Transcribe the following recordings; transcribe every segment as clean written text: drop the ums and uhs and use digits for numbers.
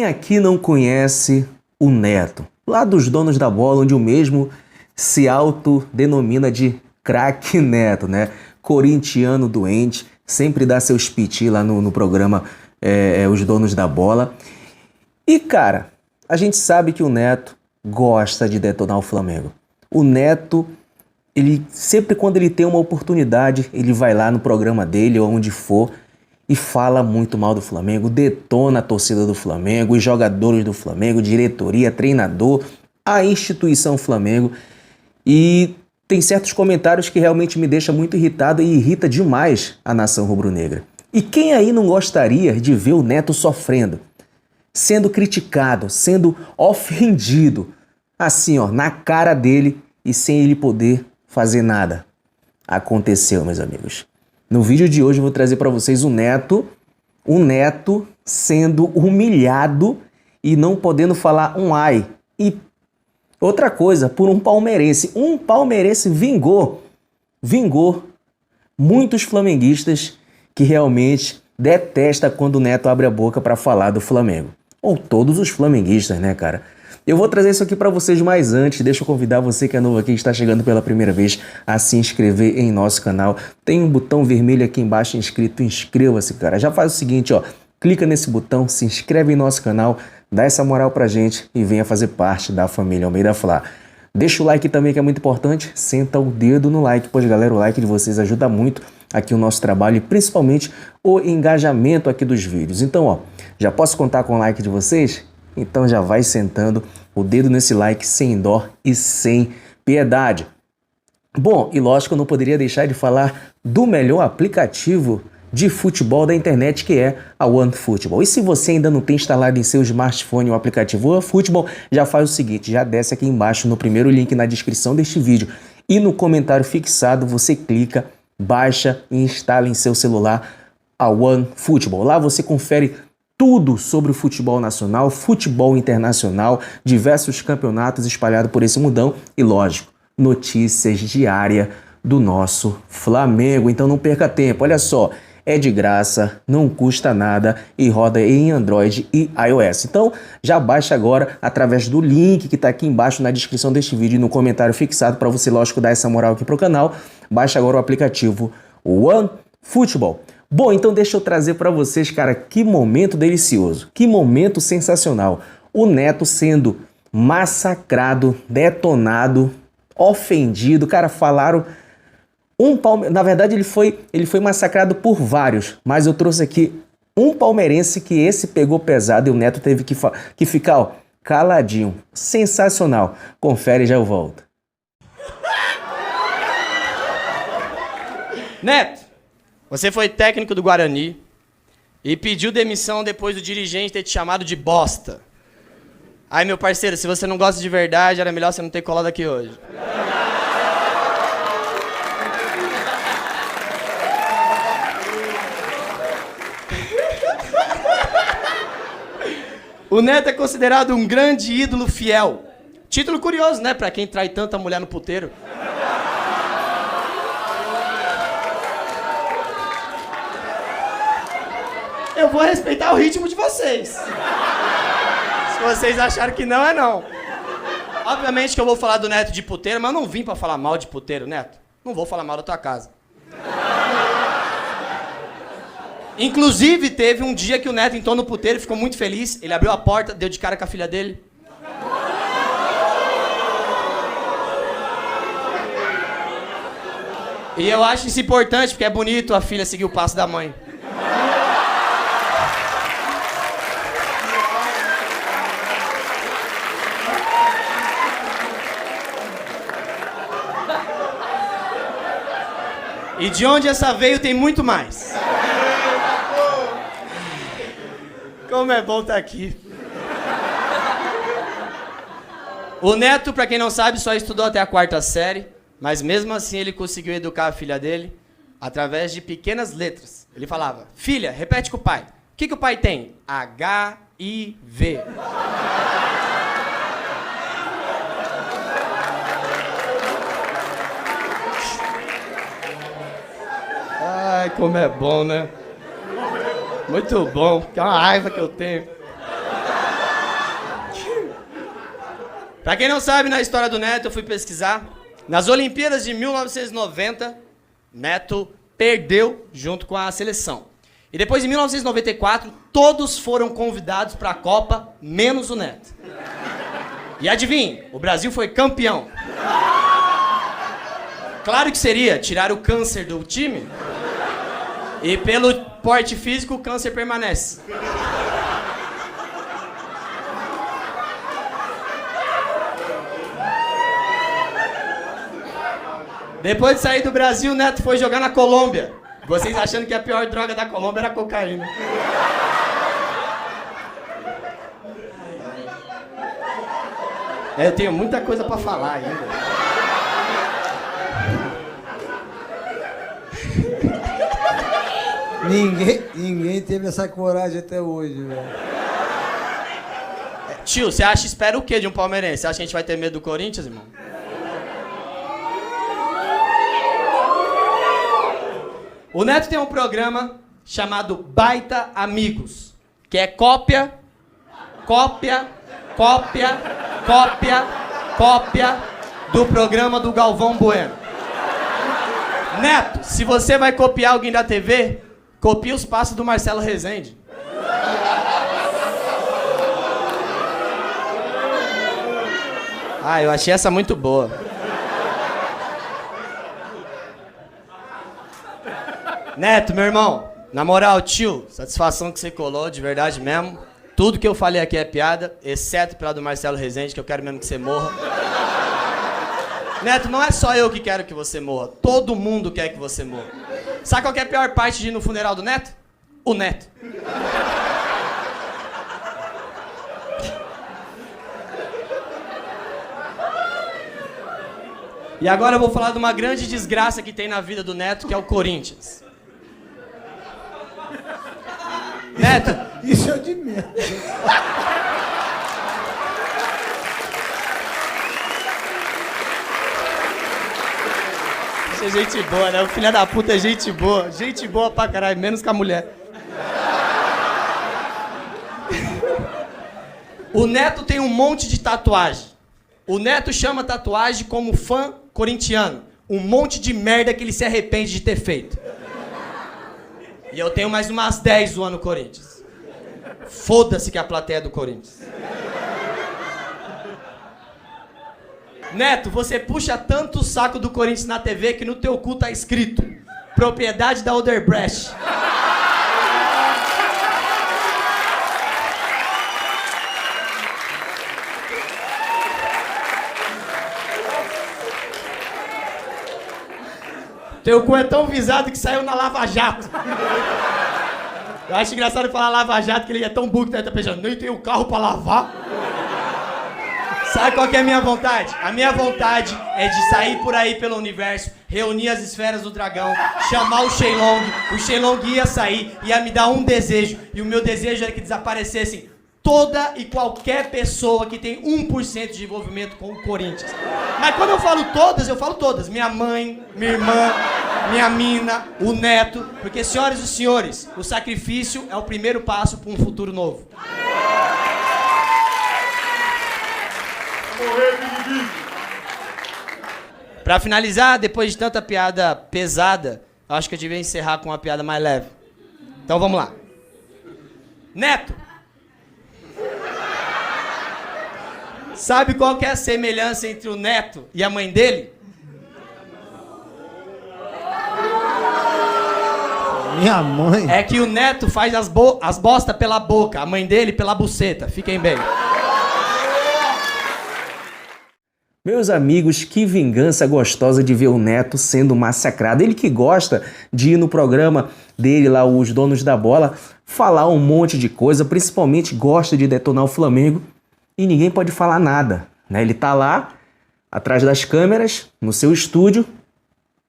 Quem aqui não conhece o Neto? Lá dos donos da bola, onde o mesmo se autodenomina de craque Neto, né? Corintiano doente, sempre dá seus piti lá no programa Os Donos da Bola. E, cara, a gente sabe que o Neto gosta de detonar o Flamengo. O Neto, ele sempre quando ele tem uma oportunidade, ele vai lá no programa dele ou onde for e fala muito mal do Flamengo, detona a torcida do Flamengo, os jogadores do Flamengo, diretoria, treinador, a instituição Flamengo. E tem certos comentários que realmente me deixam muito irritado e irrita demais a nação rubro-negra. E quem aí não gostaria de ver o Neto sofrendo, sendo criticado, sendo ofendido, assim, ó, na cara dele e sem ele poder fazer nada? Aconteceu, meus amigos. No vídeo de hoje eu vou trazer para vocês o Neto sendo humilhado e não podendo falar um ai. E outra coisa, por um palmeirense. Um palmeirense vingou muitos flamenguistas que realmente detestam quando o Neto abre a boca para falar do Flamengo. Ou todos os flamenguistas, né, cara? Eu vou trazer isso aqui para vocês, mas antes, deixa eu convidar você que é novo aqui, que está chegando pela primeira vez, a se inscrever em nosso canal. Tem um botão vermelho aqui embaixo inscrito, inscreva-se, cara. Já faz o seguinte, ó, clica nesse botão, se inscreve em nosso canal, dá essa moral pra gente e venha fazer parte da família Almeida Fla. Deixa o like também, que é muito importante, senta o dedo no like, pois, galera, o like de vocês ajuda muito aqui o nosso trabalho e principalmente o engajamento aqui dos vídeos. Então, ó, já posso contar com o like de vocês? Então já vai sentando o dedo nesse like sem dó e sem piedade. Bom, e lógico, eu não poderia deixar de falar do melhor aplicativo de futebol da internet, que é a OneFootball. E se você ainda não tem instalado em seu smartphone o aplicativo OneFootball, já faz o seguinte, já desce aqui embaixo no primeiro link na descrição deste vídeo e no comentário fixado você clica, baixa e instala em seu celular a OneFootball. Lá você confere tudo sobre o futebol nacional, futebol internacional, diversos campeonatos espalhados por esse mundão e, lógico, notícias diárias do nosso Flamengo. Então não perca tempo, olha só, é de graça, não custa nada e roda em Android e iOS. Então já baixa agora através do link que está aqui embaixo na descrição deste vídeo e no comentário fixado para você, lógico, dar essa moral aqui pro canal. Baixa agora o aplicativo OneFootball. Bom, então deixa eu trazer para vocês, cara, que momento delicioso, que momento sensacional. O Neto sendo massacrado, detonado, ofendido, cara, falaram... Na verdade, ele foi massacrado por vários, mas eu trouxe aqui um palmeirense que esse pegou pesado e o Neto teve que ficar, ó, caladinho. Sensacional. Confere e já eu volto. Neto, você foi técnico do Guarani e pediu demissão depois do dirigente ter te chamado de bosta. Aí, meu parceiro, se você não gosta de verdade, era melhor você não ter colado aqui hoje. O Neto é considerado um grande ídolo fiel. Título curioso, né? Pra quem trai tanta mulher no puteiro. Eu vou respeitar o ritmo de vocês. Se vocês acharem que não, é não. Obviamente que eu vou falar do Neto de puteiro, mas eu não vim pra falar mal de puteiro, Neto. Não vou falar mal da tua casa. Inclusive, teve um dia que o Neto entrou no puteiro e ficou muito feliz. Ele abriu a porta, deu de cara com a filha dele. E eu acho isso importante, porque é bonito a filha seguir o passo da mãe. E de onde essa veio tem muito mais. Como é bom estar aqui. O Neto, pra quem não sabe, só estudou até a 4ª série, mas mesmo assim ele conseguiu educar a filha dele através de pequenas letras. Ele falava, filha, repete com o pai. O que o pai tem? HIV. Ai, como é bom, né? Muito bom, que é uma raiva que eu tenho. Pra quem não sabe, na história do Neto, eu fui pesquisar. Nas Olimpíadas de 1990, Neto perdeu junto com a seleção. E depois, em 1994, todos foram convidados para a Copa, menos o Neto. E adivinhe, o Brasil foi campeão. Claro que seria tirar o câncer do time. E pelo porte físico, o câncer permanece. Depois de sair do Brasil, o Neto foi jogar na Colômbia. Vocês achando que a pior droga da Colômbia era a cocaína. Eu tenho muita coisa pra falar ainda. Ninguém teve essa coragem até hoje, velho. Tio, você espera o quê de um palmeirense? Você acha que a gente vai ter medo do Corinthians, irmão? O Neto tem um programa chamado Baita Amigos, que é cópia do programa do Galvão Bueno. Neto, se você vai copiar alguém da TV, copia os passos do Marcelo Rezende. Ah, eu achei essa muito boa. Neto, meu irmão, na moral, tio, satisfação que você colou, de verdade mesmo. Tudo que eu falei aqui é piada, exceto pela do Marcelo Rezende, que eu quero mesmo que você morra. Neto, não é só eu que quero que você morra, todo mundo quer que você morra. Sabe qual que é a pior parte de ir no funeral do Neto? O Neto. E agora eu vou falar de uma grande desgraça que tem na vida do Neto, que é o Corinthians. Neto, Isso é de medo. isso é gente boa, né? O filho da puta é gente boa. Gente boa pra caralho, menos que a mulher. O Neto tem um monte de tatuagem. O Neto chama tatuagem como fã corintiano. Um monte de merda que ele se arrepende de ter feito. E eu tenho mais umas 10 zoando o Corinthians. Foda-se que a plateia é do Corinthians. Neto, você puxa tanto o saco do Corinthians na TV que no teu cu tá escrito: propriedade da Odebrecht. Teu cu é tão visado que saiu na Lava Jato. Eu acho engraçado falar Lava Jato, que ele é tão burro que tá pensando, nem tem o carro pra lavar. Sabe qual que é a minha vontade? A minha vontade é de sair por aí pelo universo, reunir as esferas do dragão, chamar o Shenlong ia sair, ia me dar um desejo, e o meu desejo era que desaparecessem toda e qualquer pessoa que tem 1% de envolvimento com o Corinthians. Mas quando eu falo todas. Minha mãe, minha irmã, minha mina, o Neto. Porque, senhoras e senhores, o sacrifício é o primeiro passo para um futuro novo. Pra finalizar, depois de tanta piada pesada, acho que eu devia encerrar com uma piada mais leve. Então vamos lá. Neto! Sabe qual que é a semelhança entre o Neto e a mãe dele? Minha mãe? É que o Neto faz as bosta pela boca, a mãe dele pela buceta. Fiquem bem. Meus amigos, que vingança gostosa de ver o Neto sendo massacrado. Ele que gosta de ir no programa dele lá, Os Donos da Bola, falar um monte de coisa, principalmente gosta de detonar o Flamengo e ninguém pode falar nada, né? Ele tá lá, atrás das câmeras, no seu estúdio,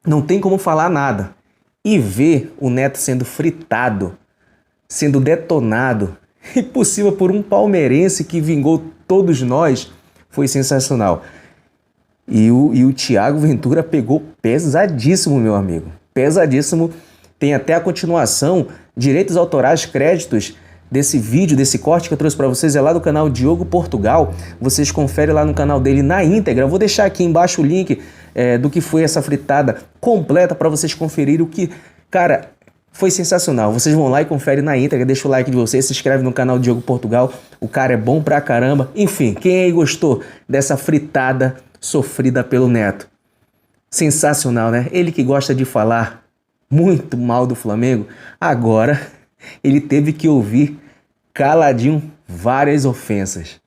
não tem como falar nada. E ver o Neto sendo fritado, sendo detonado, impossível por um palmeirense que vingou todos nós, foi sensacional. E o Thiago Ventura pegou pesadíssimo, meu amigo. Pesadíssimo. Tem até a continuação, direitos autorais, créditos desse vídeo, desse corte que eu trouxe para vocês é lá do canal Diogo Portugal. Vocês conferem lá no canal dele na íntegra. Eu vou deixar aqui embaixo o link do que foi essa fritada completa para vocês conferirem o que, cara, foi sensacional. Vocês vão lá e conferem na íntegra, deixa o like de vocês, se inscreve no canal Diogo Portugal. O cara é bom pra caramba. Enfim, quem aí gostou dessa fritada sofrida pelo Neto? Sensacional, né? Ele que gosta de falar muito mal do Flamengo, agora ele teve que ouvir caladinho várias ofensas.